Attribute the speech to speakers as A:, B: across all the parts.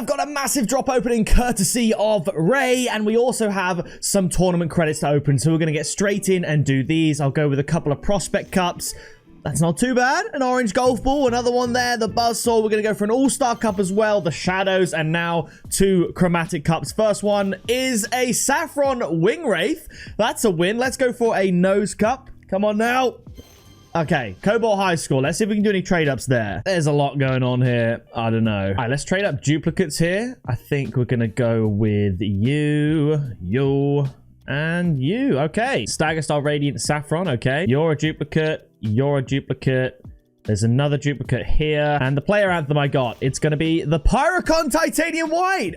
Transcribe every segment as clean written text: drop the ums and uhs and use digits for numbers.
A: have got a massive drop opening courtesy of Ray, and we also have some tournament credits to open, so we're going to get straight in and do these. I'll go with a couple of prospect cups. That's not too bad. An orange golf ball, another one there, the buzzsaw. We're going to go for an all-star cup as well, the shadows, and now 2 chromatic cups. First one is a saffron wing wraith. That's a win. Let's go for a nose cup. Come on now. Okay, Cobalt High School. Let's see if we can do any trade-ups there. There's a lot going on here. I don't know. All right, let's trade up duplicates here. I think we're going to go with you, and you. Okay. Stagger Star Radiant Saffron. Okay. You're a duplicate. You're a duplicate. There's another duplicate here. And the player anthem I got, it's going to be the Pyrocon Titanium White.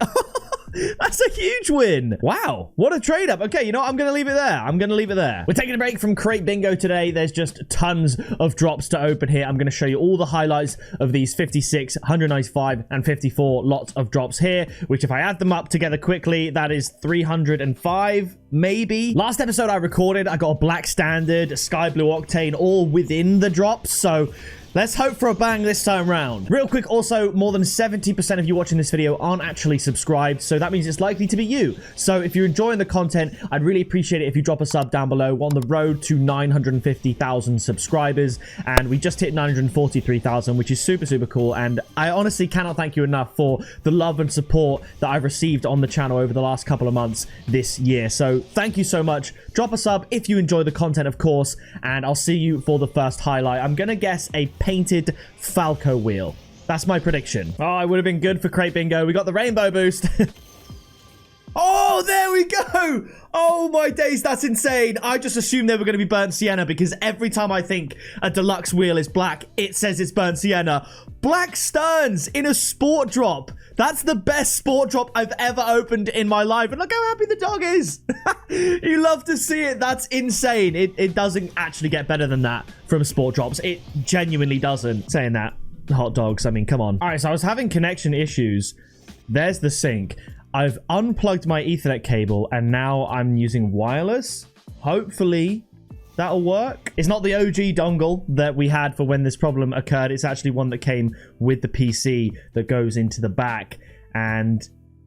A: That's a huge win. Wow. What a trade up. Okay, you know what? I'm going to leave it there. I'm going to leave it there. We're taking a break from Crate Bingo today. There's just tons of drops to open here. I'm going to show you all the highlights of these 56, 195, and 54 lots of drops here, which if I add them up together quickly, that is 305, maybe. Last episode I recorded, I got a black standard, a sky blue octane, all within the drops. So let's hope for a bang this time round. Real quick, also, more than 70% of you watching this video aren't actually subscribed, so that means it's likely to be you. So if you're enjoying the content, I'd really appreciate it if you drop a sub down below. We're on the road to 950,000 subscribers, and we just hit 943,000, which is super, super cool. And I honestly cannot thank you enough for the love and support that I've received on the channel over the last couple of months this year. So thank you so much. Drop a sub if you enjoy the content, of course, and I'll see you for the first highlight. I'm going to guess a painted Falco wheel. That's my prediction. Oh, it would have been good for Crate Bingo. We got the rainbow boost. Oh, there we go. Oh my days, that's insane. I just assumed they were going to be burnt sienna because every time I think a deluxe wheel is black, it says it's burnt sienna. Black Sterns in a sport drop. That's the best sport drop I've ever opened in my life. And look how happy the dog is. You love to see it. That's insane. It doesn't actually get better than that from sport drops. It genuinely doesn't. Saying that, hot dogs, I mean, come on. All right, so I was having connection issues. There's the sync. I've unplugged my Ethernet cable and now I'm using wireless. Hopefully that'll work. It's not the OG dongle that we had for when this problem occurred. It's actually one that came with the PC that goes into the back. And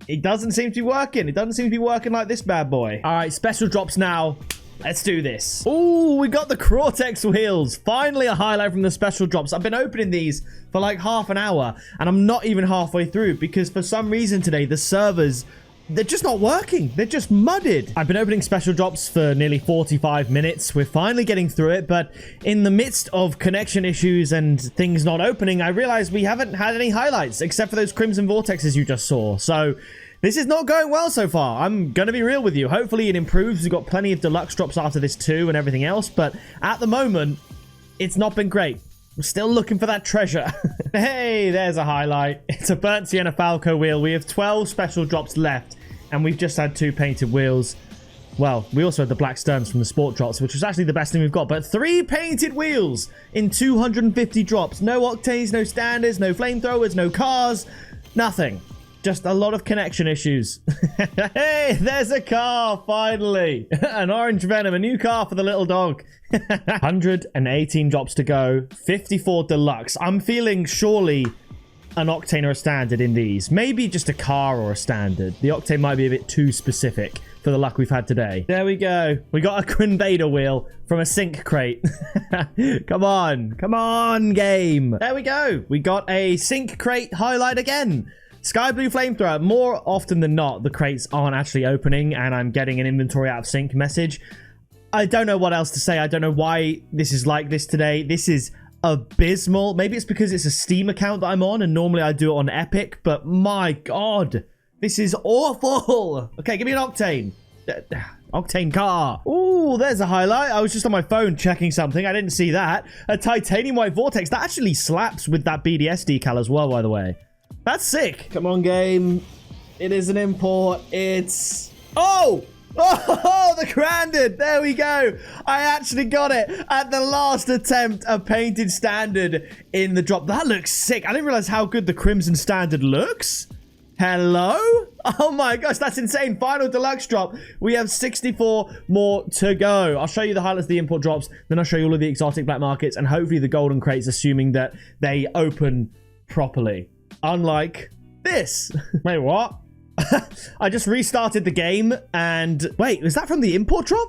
A: it doesn't seem to be working. It doesn't seem to be working like this bad boy. All right, special drops now. Let's do this. Oh, we got the Cortex wheels. Finally a highlight from the special drops. I've been opening these for like half an hour and I'm not even halfway through because for some reason today the servers, they're just not working. They're just mudded. I've been opening special drops for nearly 45 minutes. We're finally getting through it, but in the midst of connection issues and things not opening, I realized we haven't had any highlights except for those Crimson Vortexes you just saw. So this is not going well so far. I'm going to be real with you. Hopefully it improves. We've got plenty of deluxe drops after this too and everything else, but at the moment, it's not been great. We're still looking for that treasure. Hey, there's a highlight. It's a burnt sienna Falco wheel. We have 12 special drops left, and we've just had 2 painted wheels. Well, we also had the black Sterns from the sport drops, which was actually the best thing we've got. But 3 painted wheels in 250 drops. No octanes, no standards, no flamethrowers, no cars, nothing. Just a lot of connection issues. Hey, there's a car, finally. An orange Venom, a new car for the little dog. 118 drops to go. 54 deluxe. I'm feeling surely an octane or a standard in these. Maybe just a car or a standard. The octane might be a bit too specific for the luck we've had today. There we go. We got a Quinvader wheel from a sync crate. Come on. Come on, game. There we go. We got a sync crate highlight again. Sky Blue Flamethrower. More often than not, the crates aren't actually opening and I'm getting an inventory out of sync message. I don't know what else to say. I don't know why this is like this today. This is abysmal. Maybe it's because it's a Steam account that I'm on and normally I do it on Epic, but my God, this is awful. Okay, give me an octane. Octane car. Oh, there's a highlight. I was just on my phone checking something. I didn't see that. A titanium white vortex. That actually slaps with that BDS decal as well, by the way. That's sick. Come on, game. It is an import. It's... Oh! Oh, the Grandad. There we go. I actually got it at the last attempt. A painted standard in the drop. That looks sick. I didn't realize how good the Crimson Standard looks. Hello? Oh my gosh, that's insane. Final deluxe drop. We have 64 more to go. I'll show you the highlights of the import drops. Then I'll show you all of the exotic black markets and hopefully the golden crates, assuming that they open properly. Unlike this. Wait, what? I just restarted the game and... Wait, was that from the import drop?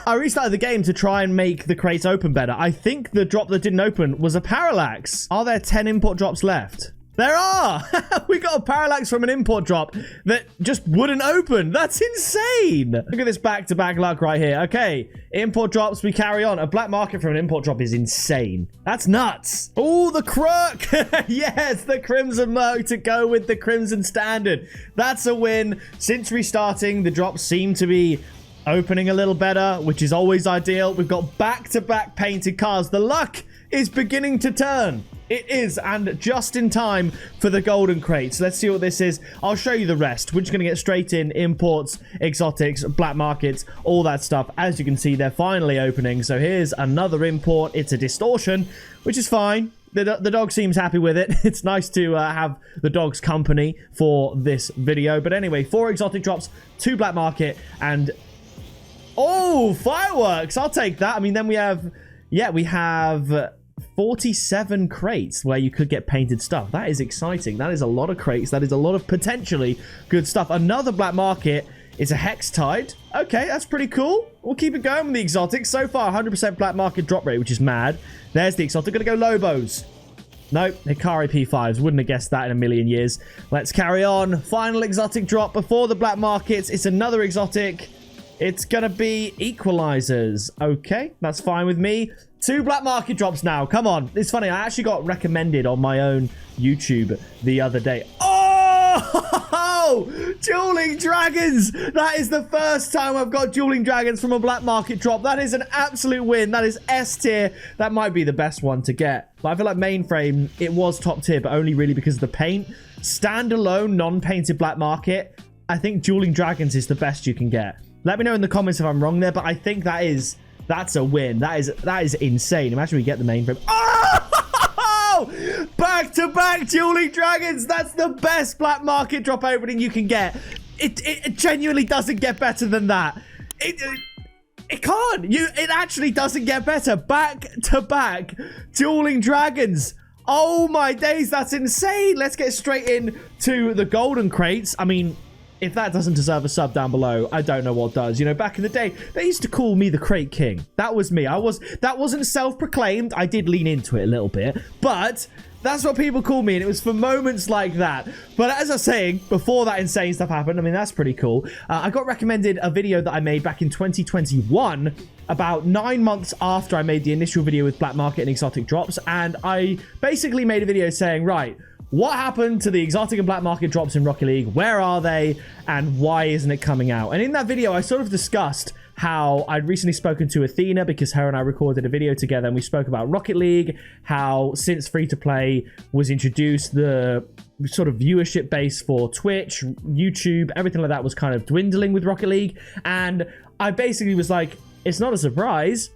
A: I restarted the game to try and make the crates open better. I think the drop that didn't open was a parallax. Are there 10 import drops left? There are! We got a parallax from an import drop that just wouldn't open. That's insane! Look at this back-to-back luck right here. Okay, import drops, we carry on. A black market from an import drop is insane. That's nuts. Oh, the crook! Yes, the Crimson Merc to go with the Crimson Standard. That's a win. Since restarting, the drops seem to be opening a little better, which is always ideal. We've got back-to-back painted cars. The luck is beginning to turn. It is, and just in time for the golden crates. Let's see what this is. I'll show you the rest. We're just going to get straight in. Imports, exotics, black markets, all that stuff. As you can see, they're finally opening. So here's another import. It's a distortion, which is fine. The dog seems happy with it. It's nice to have the dog's company for this video. But anyway, 4 exotic drops, 2 black market, and... Oh, fireworks! I'll take that. I mean, then we have... Yeah, we have... 47 crates where you could get painted stuff. That is exciting. That is a lot of crates. That is a lot of potentially good stuff. Another black market is a hex tide. Okay, that's pretty cool. We'll keep it going with the exotics. So far, 100% black market drop rate, which is mad. There's the exotic. Gonna go Lobos. Nope, Hikari P5s. Wouldn't have guessed that in a million years. Let's carry on. Final exotic drop before the black markets. It's another exotic. It's gonna be equalizers. Okay, that's fine with me. 2 black market drops now. Come on. It's funny. I actually got recommended on my own YouTube the other day. Oh! Dueling Dragons! That is the first time I've got Dueling Dragons from a black market drop. That is an absolute win. That is S tier. That might be the best one to get. But I feel like mainframe, it was top tier, but only really because of the paint. Standalone, non-painted black market, I think Dueling Dragons is the best you can get. Let me know in the comments if I'm wrong there, but I think that's a win. That is insane. Imagine we get the mainframe. Oh! Back-to-back Dueling Dragons. That's the best black market drop opening you can get. It genuinely doesn't get better than that. It can't. It actually doesn't get better. Back-to-back Dueling Dragons. Oh my days, that's insane. Let's get straight in to the golden crates. I mean, if that doesn't deserve a sub down below, I don't know what does. You know, back in the day, they used to call me the Crate King. That was me. That wasn't self-proclaimed. I did lean into it a little bit, but that's what people call me, and it was for moments like that. But as I was saying, before that insane stuff happened, I mean, that's pretty cool. I got recommended a video that I made back in 2021, about 9 months after I made the initial video with black market and exotic drops, and I basically made a video saying, right, what happened to the exotic and black market drops in Rocket League? Where are they? And why isn't it coming out? And in that video, I sort of discussed how I'd recently spoken to Athena because her and I recorded a video together and we spoke about Rocket League, how since free-to-play was introduced, the sort of viewership base for Twitch, YouTube, everything like that was kind of dwindling with Rocket League. And I basically was like, it's not a surprise.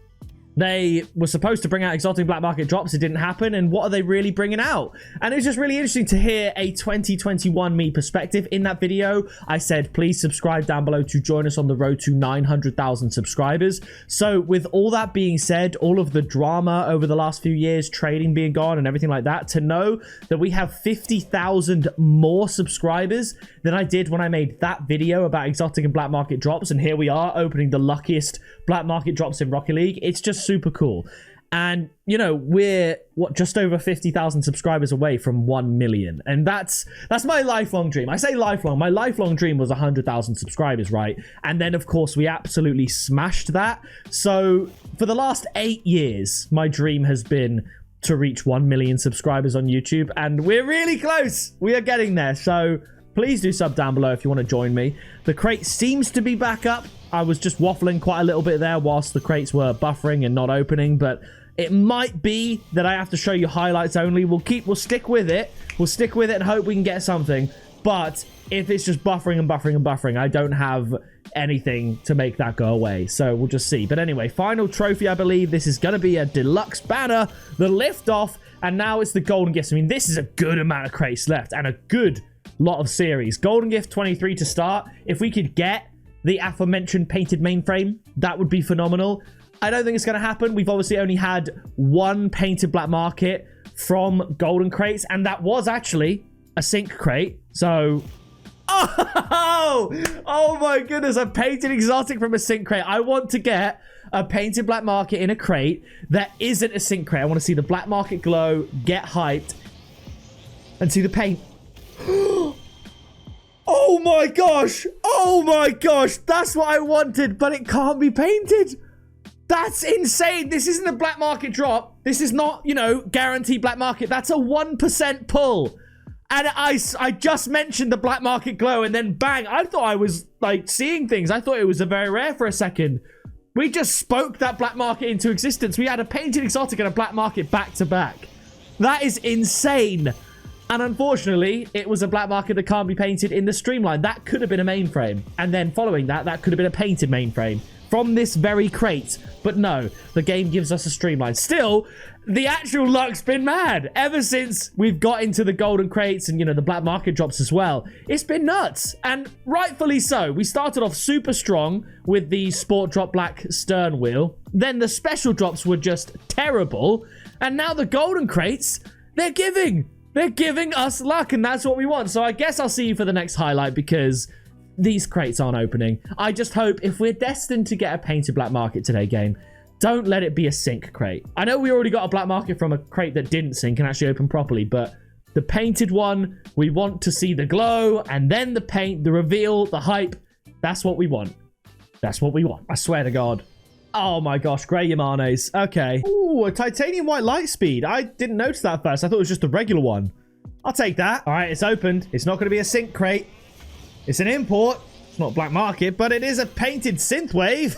A: They were supposed to bring out exotic black market drops. It didn't happen. And what are they really bringing out? And it was just really interesting to hear a 2021 me perspective. In that video, I said, please subscribe down below to join us on the road to 900,000 subscribers. So with all that being said, all of the drama over the last few years, trading being gone and everything like that, to know that we have 50,000 more subscribers than I did when I made that video about exotic and black market drops. And here we are opening the luckiest black market drops in Rocket League. It's just super cool. And you know, we're just over 50,000 subscribers away from 1 million, and that's my lifelong dream. I say lifelong. My lifelong dream was 100,000 subscribers, right? And then of course we absolutely smashed that. So for the last 8 years, my dream has been to reach 1 million subscribers on YouTube, and we're really close. We are getting there. So please do sub down below if you want to join me. The crate seems to be back up. I was just waffling quite a little bit there whilst the crates were buffering and not opening, but it might be that I have to show you highlights only. We'll stick with it. We'll stick with it and hope we can get something. But if it's just buffering and buffering and buffering, I don't have anything to make that go away. So we'll just see. But anyway, final trophy, I believe. This is going to be a deluxe banner, the liftoff, and now it's the golden gifts. I mean, this is a good amount of crates left and a good lot of series. Golden gift 23 to start. If we could get the aforementioned painted mainframe, that would be phenomenal. I don't think it's going to happen. We've obviously only had one painted black market from golden crates, and that was actually a sync crate. So, oh my goodness, a painted exotic from a sync crate. I want to get a painted black market in a crate that isn't a sync crate. I want to see the black market glow, get hyped, and see the paint. Oh my gosh. Oh my gosh. That's what I wanted, but it can't be painted. That's insane. This isn't a black market drop. This is not, you know, guaranteed black market. That's a 1% pull. And I just mentioned the black market glow, and then bang, I thought I was like seeing things. I thought it was a very rare for a second. We just spoke that black market into existence. We had a painted exotic and a black market back to back. That is insane. And unfortunately, it was a black market that can't be painted in the streamline. That could have been a mainframe. And then following that, that could have been a painted mainframe from this very crate. But no, the game gives us a streamline. Still, the actual luck's been mad. Ever since we've got into the golden crates and, you know, the black market drops as well. It's been nuts. And rightfully so. We started off super strong with the sport drop black stern wheel. Then the special drops were just terrible. And now the golden crates, they're giving us luck, and that's what we want. So I guess I'll see you for the next highlight, because these crates aren't opening. I just hope, if we're destined to get a painted black market today, game, don't let it be a sync crate. I know we already got a black market from a crate that didn't sync and actually open properly, but the painted one, we want to see the glow, and then the paint, the reveal, the hype. That's what we want. That's what we want. I swear to God. Oh my gosh, Grey Yamanes. Okay. Ooh, a titanium white light speed. I didn't notice that at first. I thought it was just a regular one. I'll take that. All right, it's opened. It's not going to be a sync crate. It's an import. It's not black market, but it is a painted synthwave.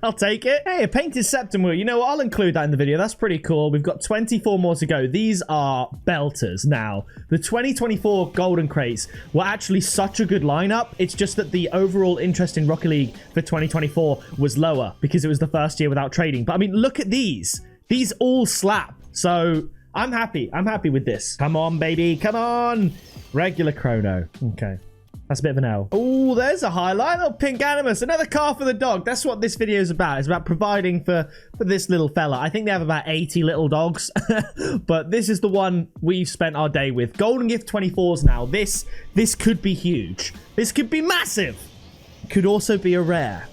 A: I'll take it. Hey, a painted septum wheel. You know what? I'll include that in the video. That's pretty cool. We've got 24 more to go. These are belters. Now, the 2024 golden crates were actually such a good lineup. It's just that the overall interest in Rocket League for 2024 was lower because it was the first year without trading. But I mean, look at these. These all slap. So I'm happy. I'm happy with this. Come on, baby. Come on. Regular chrono. Okay. That's a bit of an L. Oh, there's a highlight. Oh, pink animus. Another car for the dog. That's what this video is about. It's about providing for this little fella. I think they have about 80 little dogs. But this is the one we've spent our day with. Golden Gift 24s now. This could be huge. This could be massive. Could also be a rare.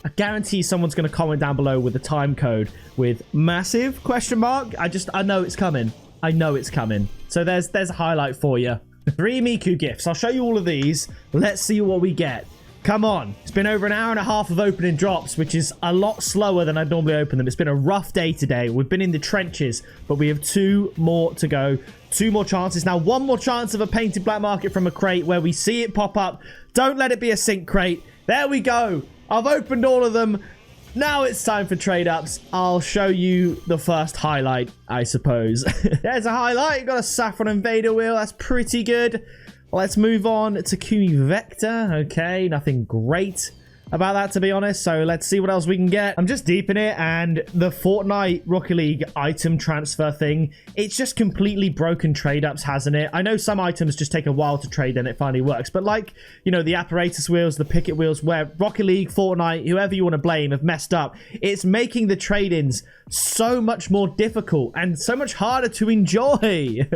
A: I guarantee someone's going to comment down below with a time code with massive question mark. I know it's coming. I know it's coming. So there's a highlight for you. 3 Miku gifts. I'll show you all of these. Let's see what we get. Come on. It's been over an hour and a half of opening drops, which is a lot slower than I'd normally open them. It's been a rough day today. We've been in the trenches, but we have 2 more to go. 2 more chances. Now, 1 more chance of a painted black market from a crate where we see it pop up. Don't let it be a sync crate. There we go. I've opened all of them. Now it's time for trade-ups. I'll show you the first highlight, I suppose. There's a highlight. You've got a Saffron Invader wheel. That's pretty good. Let's move on to Kumi Vector. Okay, nothing great about that, to be honest. So let's see what else we can get. I'm just deep in it, and the Fortnite Rocket League item transfer thing, it's just completely broken trade-ups, hasn't it? I know some items just take a while to trade and it finally works, but like, you know, the apparatus wheels, the picket wheels, where Rocket League, Fortnite, whoever you want to blame, have messed up, it's making the trade-ins so much more difficult and so much harder to enjoy.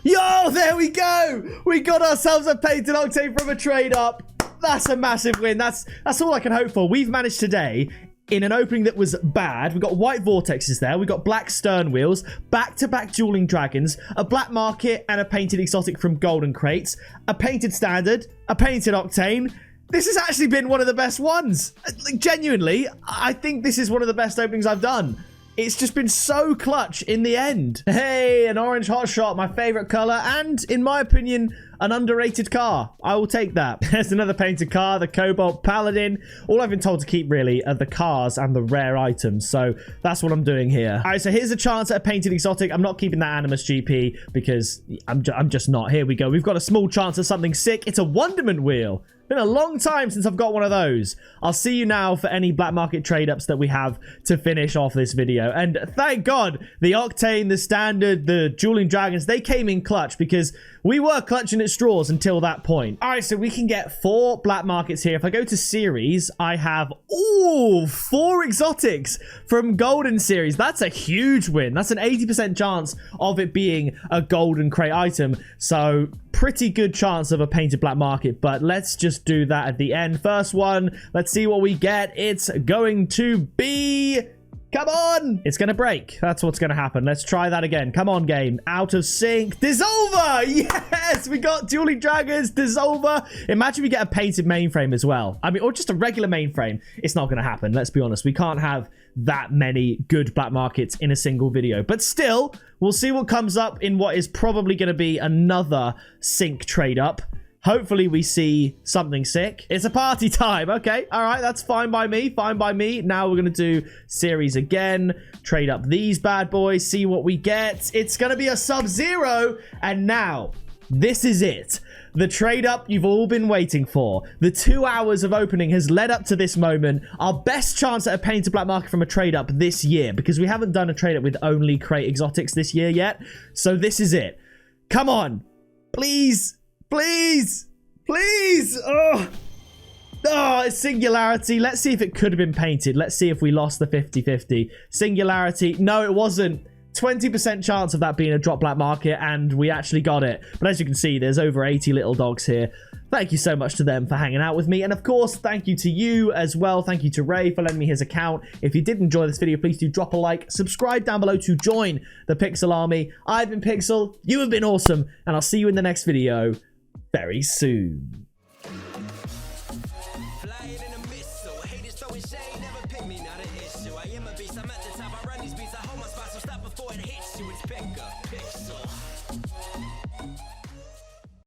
A: Yo, there we go. We got ourselves a painted Octane from a trade-up. That's a massive win. That's all I can hope for. We've managed today, in an opening that was bad. We got white vortexes there. We got black stern wheels, back-to-back dueling dragons, a black market, and a painted exotic from golden crates, a painted standard, a painted Octane. This has actually been one of the best ones. Like, genuinely, I think this is one of the best openings I've done. It's just been so clutch in the end. Hey, an orange hotshot, my favorite color, and in my opinion, an underrated car. I will take that. There's another painted car, the Cobalt Paladin. All I've been told to keep really are the cars and the rare items. So that's what I'm doing here. All right, so here's a chance at a painted exotic. I'm not keeping that Animus GP because I'm just not. Here we go. We've got a small chance of something sick. It's a Wonderment wheel. Been a long time since I've got one of those. I'll see you now for any black market trade ups that we have to finish off this video. And thank God the Octane, the Standard, the Dueling Dragons, they came in clutch because we were clutching at straws until that point. All right, so we can get 4 black markets here. If I go to series, I have, 4 exotics from Golden Series. That's a huge win. That's an 80% chance of it being a golden crate item. So pretty good chance of a painted black market, but let's just do that at the end. First one, let's see what we get. It's going to be... Come on! It's going to break. That's what's going to happen. Let's try that again. Come on, game. Out of sync. Dissolver! Yes! We got Dueling Dragons, Dissolver. Imagine we get a painted mainframe as well. I mean, or just a regular mainframe. It's not going to happen. Let's be honest. We can't have that many good black markets in a single video. But still, we'll see what comes up in what is probably going to be another sync trade up. Hopefully we see something sick. It's a party time. Okay. All right. That's fine by me. Fine by me. Now we're going to do series again. Trade up these bad boys. See what we get. It's going to be a Sub-Zero. And now, this is it. The trade up you've all been waiting for. The 2 hours of opening has led up to this moment. Our best chance at a painted black market from a trade up this year, because we haven't done a trade up with only crate exotics this year yet. So this is it. Come on. Please. Please! Please! Oh, it's Singularity. Let's see if it could have been painted. Let's see if we lost the 50-50. Singularity. No, it wasn't. 20% chance of that being a drop black market, and we actually got it. But as you can see, there's over 80 little dogs here. Thank you so much to them for hanging out with me. And of course, thank you to you as well. Thank you to Ray for lending me his account. If you did enjoy this video, please do drop a like. Subscribe down below to join the Pixel Army. I've been Pixel. You have been awesome. And I'll see you in the next video very soon. Pickapixel.